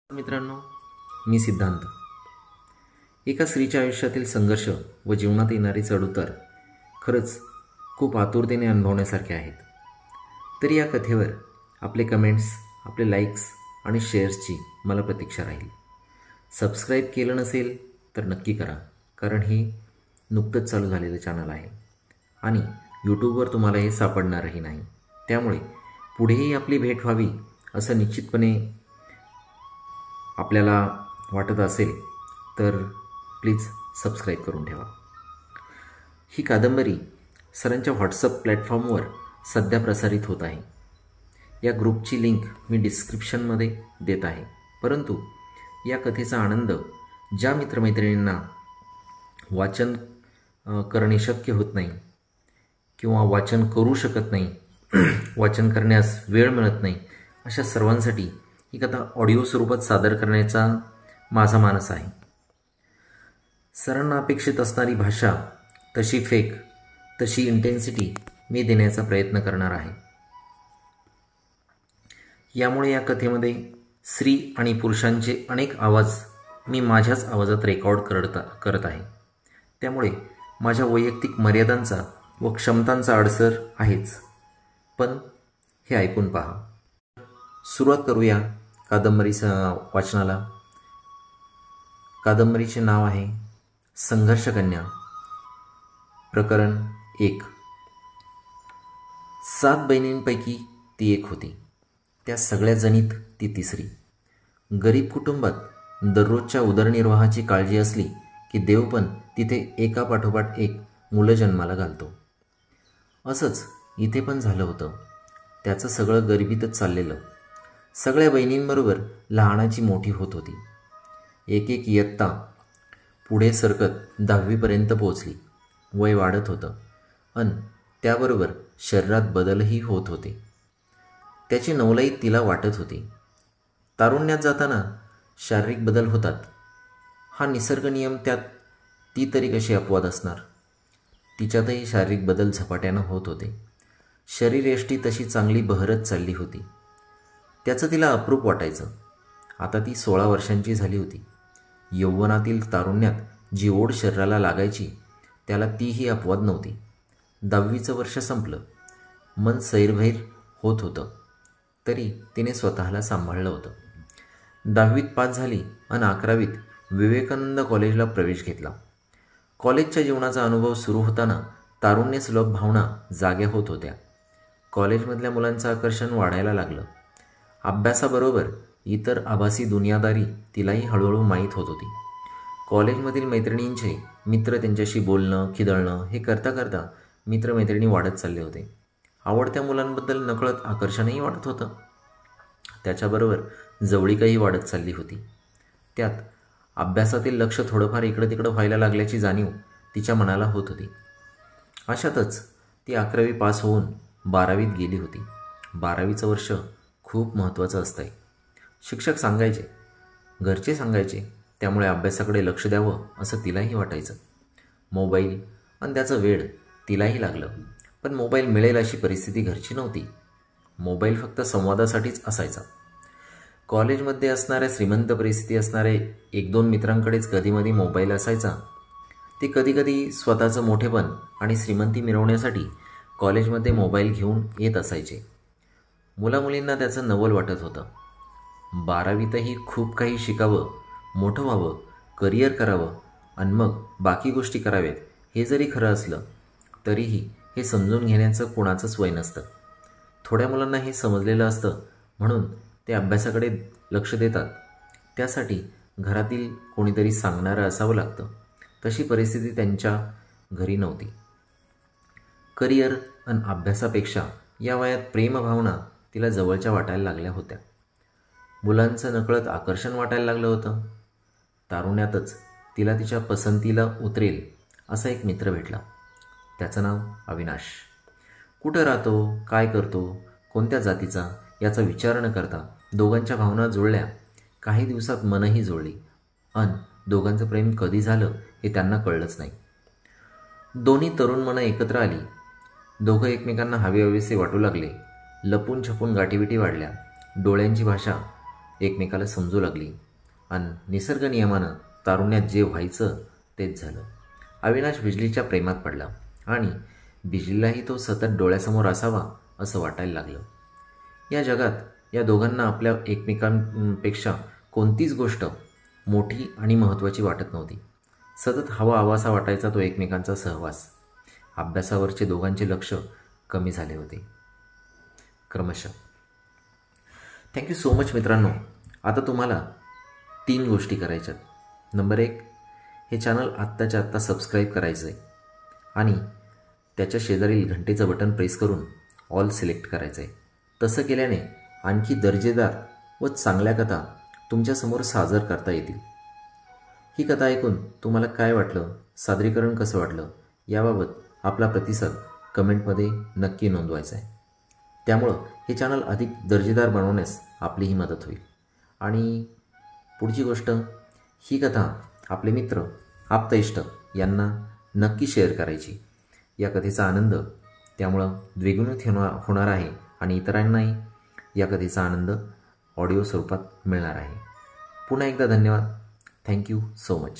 मित्रांनो, मी सिद्धांत. एका स्त्रीच्या आयुष्यातील संघर्ष व जीवनात येणारे चढउतार खरंच खूप आतुरतेने अनुभवण्यासारखे आहेत. तरी या कथेवर आपले कमेंट्स, आपले लाईक्स आणि शेअर्सची मला प्रतीक्षा राहील. सबस्क्राईब केलं नसेल तर नक्की करा, कारण हे नुकतंच चालू झालेलं चॅनल आहे आणि यूट्यूबवर तुम्हाला हे सापडणारही नाही. त्यामुळे पुढेही आपली भेट व्हावी असं निश्चितपणे आपल्याला वाटत असेल तर प्लीज सबस्क्राईब करून ठेवा. ही कादंबरी सरांच्या व्हॉट्सअप प्लॅटफॉर्मवर सध्या प्रसारित होत आहे. या ग्रुपची लिंक मी डिस्क्रिप्शनमध्ये देत आहे. परंतु या कथेचा आनंद ज्या मित्रमैत्रिणींना वाचन करणे शक्य होत नाही किंवा वाचन करू शकत नाही, वाचन करण्यास वेळ मिळत नाही, अशा सर्वांसाठी ही कथा ऑडिओ स्वरूपात सादर करण्याचा माझा मानस आहे. सरांना अपेक्षित असणारी भाषा, तशी फेक, तशी इंटेन्सिटी मी देण्याचा प्रयत्न करणार आहे. यामुळे या कथेमध्ये स्त्री आणि पुरुषांचे अनेक आवाज मी माझ्याच आवाजात रेकॉर्ड करत आहे. त्यामुळे माझ्या वैयक्तिक मर्यादांचा व क्षमतांचा अडसर आहेच, पण हे ऐकून पहा. सुरुवात करूया कादंबरीच्या वाचनाला. कादंबरीचे नाव आहे संघर्षकन्या, प्रकरण 1. 7 बहिणींपैकी ती एक होती. त्या सगळ्या जणीत ती तिसरी. गरीब कुटुंबात दररोजच्या उदरनिर्वाहाची काळजी असली की देव पण तिथे एकापाठोपाठ एक मुलं जन्माला घालतो. असंच इथे पण झालं होतं. त्याचं सगळं गरिबीतच चाललेलं. सगळ्या बहिणींबरोबर लहानाची मोठी होत होती. एक एक इयत्ता पुढे सरकत 10वीपर्यंत पोचली. वय वाढत होतं अन त्याबरोबर शरीरात बदलही होत होते. त्याची नवलाई तिला वाटत होती. तारुण्यात जाताना शारीरिक बदल होतात, हा निसर्ग नियम. त्यात ती तरी कशी अपवाद असणार. तिच्यातही शारीरिक बदल झपाट्यानं होत होते. शरीरयष्टी तशी चांगली बहरत चालली होती. त्याचं तिला अप्रूप वाटायचं. आता ती 16 वर्षांची झाली होती. यौवनातील तारुण्यात जी ओढ शरीराला लागायची त्याला तीही अपवाद नव्हती. 10वीचं वर्ष संपलं. मन सैरभैर होत होतं, तरी तिने स्वतःला सांभाळलं होतं. 10वीत पास झाली आणि 11वीत विवेकानंद कॉलेजला प्रवेश घेतला. कॉलेजच्या जीवनाचा अनुभव सुरू होताना तारुण्यसुलभ भावना जाग्या होत होत्या. कॉलेजमधल्या मुलांचं आकर्षण वाढायला लागलं. अभ्यासाबरोबर इतर आभासी दुनियादारी तिलाही हळूहळू माहीत होत होती. कॉलेजमधील मैत्रिणींचे मित्र, त्यांच्याशी बोलणं, खिदळणं हे करता करता मित्रमैत्रिणी वाढत चालले होते. आवडत्या मुलांबद्दल नकळत आकर्षणही वाढत होतं. त्याच्याबरोबर जवळीकही वाढत चालली होती. त्यात अभ्यासातील लक्ष थोडंफार इकडं तिकडं व्हायला लागल्याची जाणीव तिच्या मनाला होत होती. अशातच ती 11वी पास होऊन 12वीत गेली होती. 12वीचं वर्ष खूप महत्त्वाचं असतंय. शिक्षक सांगायचे, घरचे सांगायचे, त्यामुळे अभ्यासाकडे लक्ष द्यावं असं तिलाही वाटायचं. मोबाईल आणि त्याचं वेड तिलाही लागलं. पण मोबाईल मिळेल अशी परिस्थिती घरची नव्हती. मोबाईल फक्त संवादासाठीच असायचा. कॉलेजमध्ये असणाऱ्या श्रीमंत परिस्थिती असणारे 1-2 मित्रांकडेच कधीमधी मोबाईल असायचा. ते कधीकधी स्वतःचं मोठेपण आणि श्रीमंती मिरवण्यासाठी कॉलेजमध्ये मोबाईल घेऊन येत असायचे. मुलामुलींना त्याचं नवल वाटत होतं. 12वीतही खूप काही शिकावं, मोठं व्हावं, करिअर करावं आणि मग बाकी गोष्टी कराव्यात हे जरी खरं असलं तरीही हे समजून घेण्याचं कोणाचंच वय नसतं. थोड्या मुलांना हे समजलेलं असतं म्हणून ते अभ्यासाकडे लक्ष देतात. त्यासाठी घरातील कोणीतरी सांगणारं असावं लागतं. तशी परिस्थिती त्यांच्या घरी नव्हती. करिअर आणि अभ्यासापेक्षा या वयात प्रेमभावना तिला जवळच्या वाटायला लागल्या होत्या. मुलांचं नकळत आकर्षण वाटायला लागलं होतं. तारुण्यातच तिला तिच्या पसंतीला उतरेल असा एक मित्र भेटला. त्याचं नाव अविनाश. कुठं राहतो, काय करतो, कोणत्या जातीचा याचा विचार न करता दोघांच्या भावना जुळल्या. काही दिवसात मनही जुळली आणि दोघांचं प्रेम कधी झालं हे त्यांना कळलंच नाही. दोन्ही तरुण मनं एकत्र आली. दोघं एकमेकांना हवेहवेसे वाटू लागले. लपून छपून गाठीबिटी वाढल्या. डोळ्यांची भाषा एकमेकाला समजू लागली आणि निसर्ग नियमानं तारुण्यात जे व्हायचं तेच झालं. अविनाश बिजलीच्या प्रेमात पडला आणि बिजलीलाही तो सतत डोळ्यासमोर असावा असं वाटायला लागलं. या जगात या दोघांना आपल्या एकमेकांपेक्षा कोणतीच गोष्ट मोठी आणि महत्त्वाची वाटत नव्हती. सतत हवासा वाटायचा तो एकमेकांचा सहवास. अभ्यासावरचे दोघांचे लक्ष कमी झाले होते क्रमशः. थँक्यू सो मच मित्रांनो. आता तुम्हाला 3 गोष्टी करायच्यात. नंबर 1, हे चॅनल आत्ताच्या आत्ता सबस्क्राईब करायचं आहे आणि त्याच्या शेजारील घंटेचं बटन प्रेस करून ऑल सिलेक्ट करायचं आहे. तसं केल्याने आणखी दर्जेदार व चांगल्या कथा तुमच्यासमोर सादर करता येतील. ही कथा ऐकून तुम्हाला काय वाटलं, सादरीकरण कसं वाटलं याबाबत आपला प्रतिसाद कमेंटमध्ये नक्की नोंदवायचा आहे. त्यामुळं हे चॅनल अधिक दर्जेदार बनवण्यास आपलीही मदत होईल. आणि पुढची गोष्ट, ही कथा आपले मित्र, आप्तइष्ट यांना नक्की शेअर करायची. या कथेचा आनंद त्यामुळं द्विगुणित होणार आहे आणि इतरांनाही या कथेचा आनंद ऑडिओ स्वरूपात मिळणार आहे. पुन्हा एकदा धन्यवाद. Thank you so much.